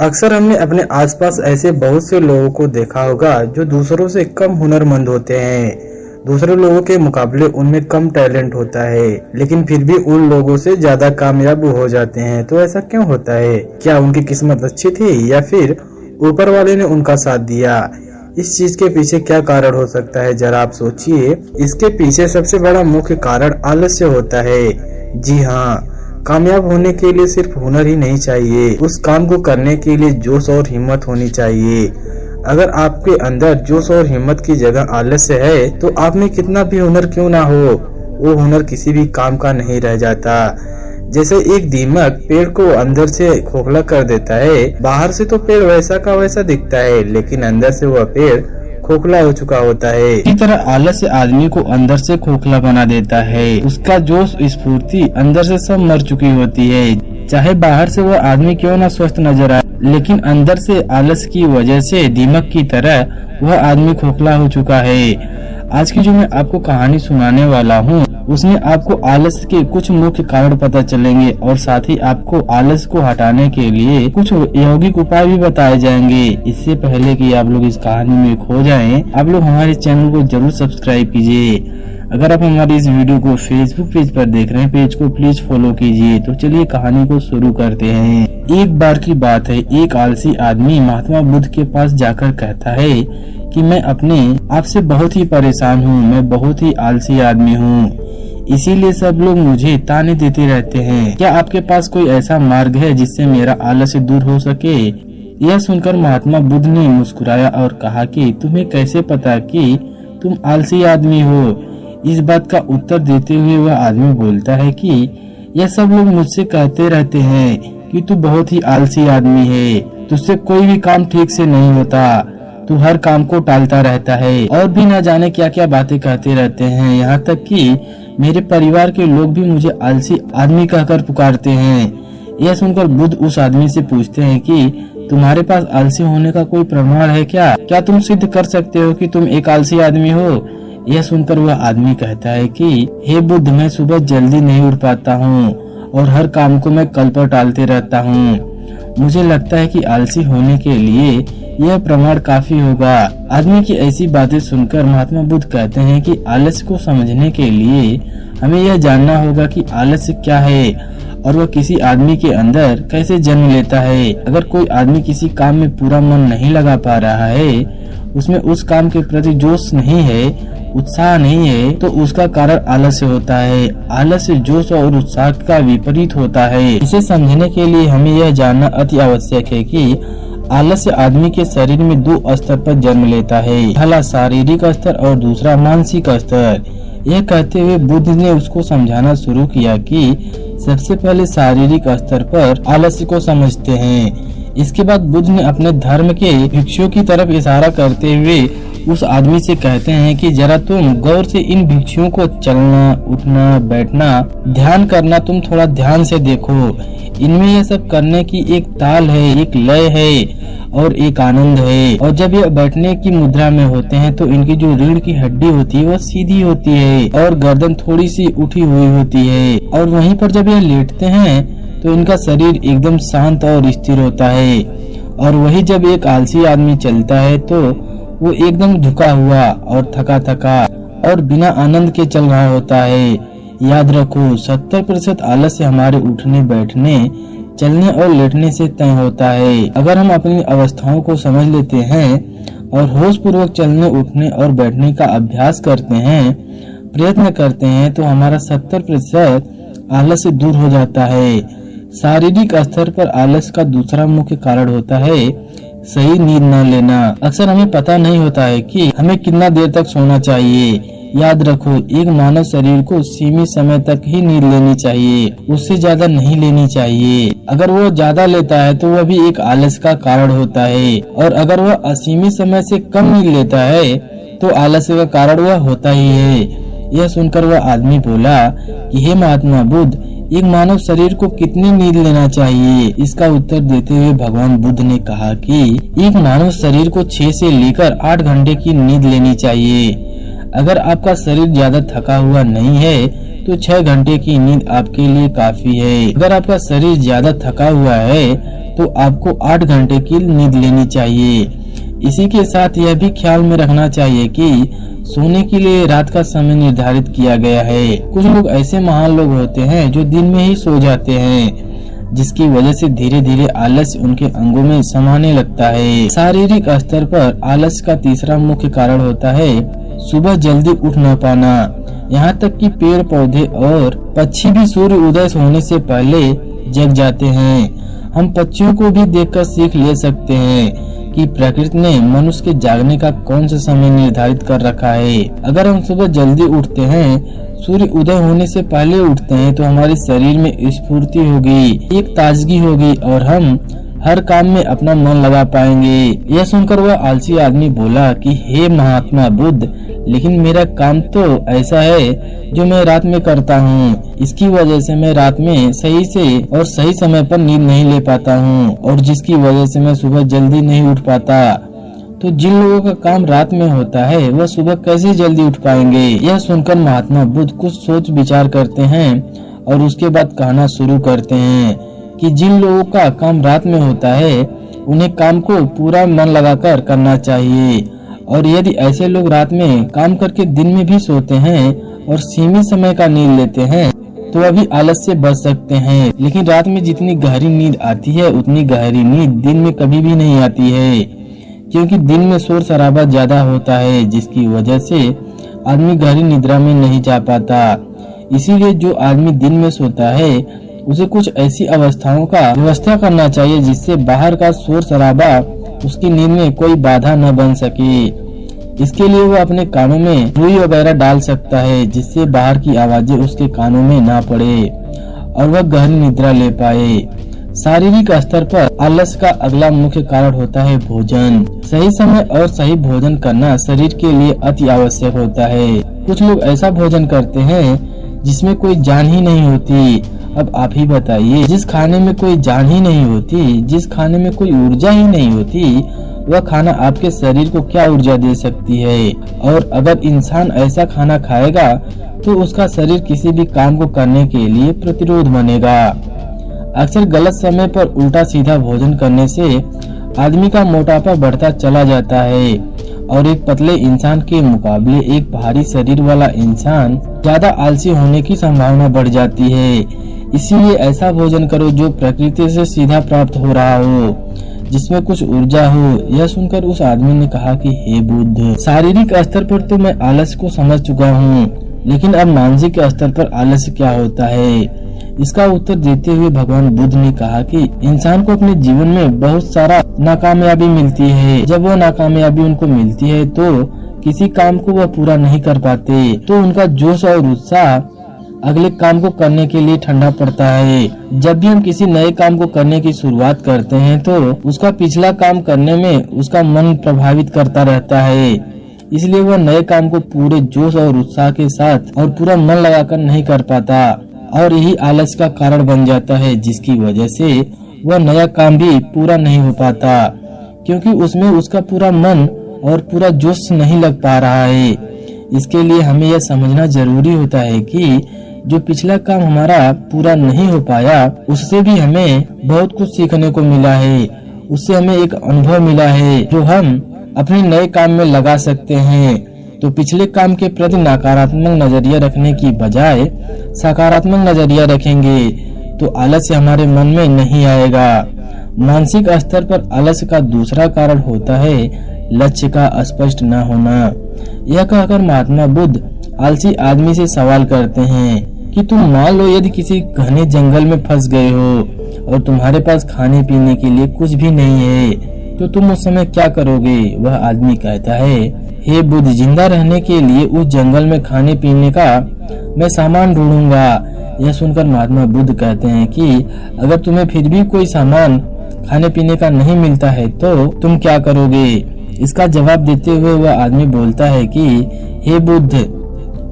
अक्सर हमने अपने आसपास ऐसे बहुत से लोगों को देखा होगा जो दूसरों से कम हुनरमंद होते हैं। दूसरे लोगों के मुकाबले उनमें कम टैलेंट होता है, लेकिन फिर भी उन लोगों से ज्यादा कामयाब हो जाते हैं। तो ऐसा क्यों होता है? क्या उनकी किस्मत अच्छी थी या फिर ऊपर वाले ने उनका साथ दिया? इस चीज के पीछे क्या कारण हो सकता है, जरा आप सोचिए। इसके पीछे सबसे बड़ा मुख्य कारण आलस्य होता है। जी हाँ, कामयाब होने के लिए सिर्फ हुनर ही नहीं चाहिए, उस काम को करने के लिए जोश और हिम्मत होनी चाहिए। अगर आपके अंदर जोश और हिम्मत की जगह आलस्य है तो आप में कितना भी हुनर क्यों ना हो, वो हुनर किसी भी काम का नहीं रह जाता। जैसे एक दीमक पेड़ को अंदर से खोखला कर देता है। बाहर से तो पेड़ वैसा का वैसा दिखता है, लेकिन अंदर से वह पेड़ खोखला हो चुका होता है। इसी तरह आलस्य आदमी को अंदर से खोखला बना देता है। उसका जोश स्फूर्ति अंदर से सब मर चुकी होती है। चाहे बाहर से वह आदमी क्यों ना स्वस्थ नजर आए, लेकिन अंदर से आलस की वजह से दीमक की तरह वह आदमी खोखला हो चुका है। आज की जो मैं आपको कहानी सुनाने वाला हूँ, उसमें आपको आलस के कुछ मुख्य कारण पता चलेंगे और साथ ही आपको आलस को हटाने के लिए कुछ यौगिक उपाय भी बताए जाएंगे। इससे पहले कि आप लोग इस कहानी में खो जाएं, आप लोग हमारे चैनल को जरूर सब्सक्राइब कीजिए। अगर आप हमारी इस वीडियो को फेसबुक पेज पर देख रहे हैं, पेज को प्लीज फॉलो कीजिए। तो चलिए कहानी को शुरू करते हैं। एक बार की बात है, एक आलसी आदमी महात्मा बुद्ध के पास जाकर कहता है कि मैं अपने आप से बहुत ही परेशान हूँ, मैं बहुत ही आलसी आदमी हूँ, इसीलिए सब लोग मुझे ताने देते रहते हैं। क्या आपके पास कोई ऐसा मार्ग है जिससे मेरा आलस्य दूर हो सके? यह सुनकर महात्मा बुद्ध ने मुस्कुराया और कहा कि तुम्हें कैसे पता कि तुम आलसी आदमी हो? इस बात का उत्तर देते हुए वह आदमी बोलता है कि यह सब लोग मुझसे कहते रहते हैं कि तू बहुत ही आलसी आदमी है, तुझसे कोई भी काम ठीक से नहीं होता, तू हर काम को टालता रहता है और भी न जाने क्या क्या बातें कहते रहते हैं। यहाँ तक कि मेरे परिवार के लोग भी मुझे आलसी आदमी कहकर पुकारते हैं। यह सुनकर बुद्ध उस आदमी से पूछते हैं कि तुम्हारे पास आलसी होने का कोई प्रमाण है क्या? क्या तुम सिद्ध कर सकते हो कि तुम एक आलसी आदमी हो? यह सुनकर वह आदमी कहता है कि हे बुद्ध, मैं सुबह जल्दी नहीं उठ पाता हूँ और हर काम को मैं कल पर टालते रहता हूँ। मुझे लगता है कि आलसी होने के लिए यह प्रमाण काफी होगा। आदमी की ऐसी बातें सुनकर महात्मा बुद्ध कहते हैं कि आलस्य को समझने के लिए हमें यह जानना होगा कि आलस्य क्या है और वह किसी आदमी के अंदर कैसे जन्म लेता है। अगर कोई आदमी किसी काम में पूरा मन नहीं लगा पा रहा है, उसमें उस काम के प्रति जोश नहीं है, उत्साह नहीं है, तो उसका कारण आलस्य होता है। आलस्य जोश और उत्साह का विपरीत होता है। इसे समझने के लिए हमें यह जानना अति आवश्यक है कि आलस्य आदमी के शरीर में दो स्तर पर जन्म लेता है, पहला शारीरिक स्तर और दूसरा मानसिक स्तर। यह कहते हुए बुद्ध ने उसको समझाना शुरू किया कि सबसे पहले शारीरिक स्तर पर आलस्य को समझते हैं। इसके बाद बुद्ध ने अपने धर्म के भिक्षुओं की तरफ इशारा करते हुए उस आदमी से कहते हैं कि जरा तुम गौर से इन भिक्षुओं को चलना, उठना, बैठना, ध्यान करना तुम थोड़ा ध्यान से देखो। इनमें यह सब करने की एक ताल है, एक लय है और एक आनंद है। और जब ये बैठने की मुद्रा में होते हैं तो इनकी जो रीढ़ की हड्डी होती है वह सीधी होती है और गर्दन थोड़ी सी उठी हुई होती है। और वहीं पर जब ये लेटते हैं तो इनका शरीर एकदम शांत और स्थिर होता है। और वही जब एक आलसी आदमी चलता है तो वो एकदम झुका हुआ और थका थका और बिना आनंद के चल रहा होता है। याद रखो, 70% आलस्य हमारे उठने, बैठने, चलने और लेटने से तय होता है। अगर हम अपनी अवस्थाओं को समझ लेते हैं और होश पूर्वक चलने, उठने और बैठने का अभ्यास करते हैं, प्रयत्न करते हैं, तो हमारा 70% आलस्य दूर हो जाता है। शारीरिक स्तर पर आलस्य का दूसरा मुख्य कारण होता है सही नींद न लेना। अक्सर हमें पता नहीं होता है कि हमें कितना देर तक सोना चाहिए। याद रखो, एक मानव शरीर को सीमित समय तक ही नींद लेनी चाहिए, उससे ज्यादा नहीं लेनी चाहिए। अगर वो ज्यादा लेता है तो वह भी एक आलस्य का कारण होता है, और अगर वह असीमित समय से कम नींद लेता है तो आलस्य का कारण वह होता ही है। यह सुनकर वह आदमी बोला कि हे महात्मा बुद्ध, एक मानव शरीर को कितनी नींद लेना चाहिए? इसका उत्तर देते हुए भगवान बुद्ध ने कहा कि एक मानव शरीर को 6 से लेकर 8 घंटे की नींद लेनी चाहिए। अगर आपका शरीर ज्यादा थका हुआ नहीं है तो तो 6 घंटे की नींद आपके लिए काफी है। अगर आपका शरीर ज्यादा थका हुआ है तो आपको 8 घंटे की नींद लेनी चाहिए। इसी के साथ यह भी ख्याल में रखना चाहिए कि सोने के लिए रात का समय निर्धारित किया गया है। कुछ लोग ऐसे महान लोग होते हैं जो दिन में ही सो जाते हैं, जिसकी वजह से धीरे धीरे आलस्य उनके अंगों में समाने लगता है। शारीरिक स्तर पर आलस्य का तीसरा मुख्य कारण होता है सुबह जल्दी उठ न पाना। यहाँ तक कि पेड़ पौधे और पक्षी भी सूर्य उदय होने से पहले जग जाते हैं। हम पक्षियों को भी देखकर सीख ले सकते हैं कि प्रकृति ने मनुष्य के जागने का कौन सा समय निर्धारित कर रखा है। अगर हम सुबह जल्दी उठते हैं, सूर्य उदय होने से पहले उठते हैं, तो हमारे शरीर में स्फूर्ति होगी, एक ताजगी होगी और हम हर काम में अपना मन लगा पाएंगे। यह सुनकर वह आलसी आदमी बोला कि हे महात्मा बुद्ध, लेकिन मेरा काम तो ऐसा है जो मैं रात में करता हूँ। इसकी वजह से मैं रात में सही से और सही समय पर नींद नहीं ले पाता हूँ और जिसकी वजह से मैं सुबह जल्दी नहीं उठ पाता। तो जिन लोगों का काम रात में होता है वह सुबह कैसे जल्दी उठ पाएंगे। यह सुनकर महात्मा बुद्ध कुछ सोच विचार करते हैं और उसके बाद कहना शुरू करते हैं कि जिन लोगों का काम रात में होता है उन्हें काम को पूरा मन लगाकर करना चाहिए, और यदि ऐसे लोग रात में काम करके दिन में भी सोते हैं और सीमित समय का नींद लेते हैं तो अभी आलस से बच सकते हैं। लेकिन रात में जितनी गहरी नींद आती है उतनी गहरी नींद दिन में कभी भी नहीं आती है, क्योंकि दिन में शोर शराबा ज्यादा होता है, जिसकी वजह से आदमी गहरी निद्रा में नहीं जा पाता। इसीलिए जो आदमी दिन में सोता है उसे कुछ ऐसी अवस्थाओं का व्यवस्था करना चाहिए जिससे बाहर का शोर शराबा उसकी नींद में कोई बाधा न बन सके। इसके लिए वो अपने कानों में रुई वगैरह डाल सकता है जिससे बाहर की आवाजें उसके कानों में ना पड़े और वह गहरी निद्रा ले पाए। शारीरिक स्तर पर आलस का अगला मुख्य कारण होता है भोजन। सही समय और सही भोजन करना शरीर के लिए अति आवश्यक होता है। कुछ लोग ऐसा भोजन करते हैं जिसमें कोई जान ही नहीं होती। अब आप ही बताइए, जिस खाने में कोई जान ही नहीं होती, जिस खाने में कोई ऊर्जा ही नहीं होती, वह खाना आपके शरीर को क्या ऊर्जा दे सकती है। और अगर इंसान ऐसा खाना खाएगा तो उसका शरीर किसी भी काम को करने के लिए प्रतिरोध बनेगा। अक्सर गलत समय पर उल्टा सीधा भोजन करने से आदमी का मोटापा बढ़ता चला जाता है और एक पतले इंसान के मुकाबले एक भारी शरीर वाला इंसान ज्यादा आलसी होने की संभावना बढ़ जाती है। इसीलिए ऐसा भोजन करो जो प्रकृति से सीधा प्राप्त हो रहा हो, जिसमें कुछ ऊर्जा हो। यह सुनकर उस आदमी ने कहा कि हे बुद्ध, शारीरिक स्तर पर तो मैं आलस्य को समझ चुका हूँ, लेकिन अब मानसिक स्तर पर आलस्य क्या होता है। इसका उत्तर देते हुए भगवान बुद्ध ने कहा कि इंसान को अपने जीवन में बहुत सारा नाकामयाबी मिलती है। जब वो नाकामयाबी उनको मिलती है तो किसी काम को वह पूरा नहीं कर पाते, तो उनका जोश और उत्साह अगले काम को करने के लिए ठंडा पड़ता है। जब भी हम किसी नए काम को करने की शुरुआत करते हैं तो उसका पिछला काम करने में उसका मन प्रभावित करता रहता है, इसलिए वह नए काम को पूरे जोश और उत्साह के साथ और पूरा मन लगाकर नहीं कर पाता और यही आलस का कारण बन जाता है, जिसकी वजह से वह नया काम भी पूरा नहीं हो पाता, क्योंकि उसमें उसका पूरा मन और पूरा जोश नहीं लग पा रहा है। इसके लिए हमें यह समझना जरूरी होता है कि जो पिछला काम हमारा पूरा नहीं हो पाया उससे भी हमें बहुत कुछ सीखने को मिला है, उससे हमें एक अनुभव मिला है जो हम अपने नए काम में लगा सकते हैं। तो पिछले काम के प्रति नकारात्मक नजरिया रखने की बजाय सकारात्मक नजरिया रखेंगे तो आलस्य हमारे मन में नहीं आएगा। मानसिक स्तर पर आलस्य का दूसरा कारण होता है लक्ष्य का स्पष्ट न होना। यह कहकर महात्मा बुद्ध आलसी आदमी से सवाल करते हैं कि तुम मान लो यदि किसी घने जंगल में फंस गए हो और तुम्हारे पास खाने पीने के लिए कुछ भी नहीं है तो तुम उस समय क्या करोगे। वह आदमी कहता है, हे बुद्ध, जिंदा रहने के लिए उस जंगल में खाने पीने का मैं सामान ढूंढूंगा। यह सुनकर महात्मा बुद्ध कहते हैं कि अगर तुम्हें फिर भी कोई सामान खाने पीने का नहीं मिलता है तो तुम क्या करोगे। इसका जवाब देते हुए वह आदमी बोलता है कि हे बुद्ध,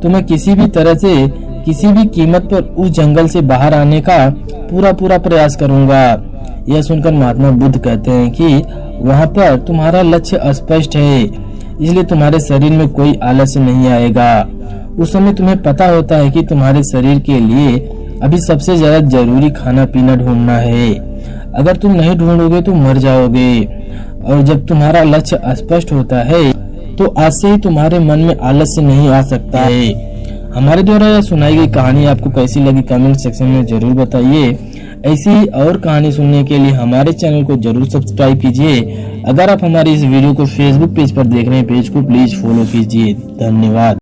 तुम्हें किसी भी तरह से किसी भी कीमत पर उस जंगल से बाहर आने का पूरा प्रयास करूंगा। यह सुनकर महात्मा बुद्ध कहते हैं कि वहाँ पर तुम्हारा लक्ष्य स्पष्ट है, इसलिए तुम्हारे शरीर में कोई आलस्य नहीं आएगा। उस समय तुम्हें पता होता है कि तुम्हारे शरीर के लिए अभी सबसे ज्यादा जरूरी खाना पीना ढूंढना है। अगर तुम नहीं ढूंढोगे तो मर जाओगे। और जब तुम्हारा लक्ष्य स्पष्ट होता है तो आज से ही तुम्हारे मन में आलस्य नहीं आ सकता है। हमारे द्वारा यह सुनाई गई कहानी आपको कैसी लगी कमेंट सेक्शन में जरूर बताइए। ऐसी ही और कहानी सुनने के लिए हमारे चैनल को जरूर सब्सक्राइब कीजिए। अगर आप हमारी इस वीडियो को फेसबुक पेज पर देख रहे हैं, पेज को प्लीज फॉलो कीजिए। धन्यवाद।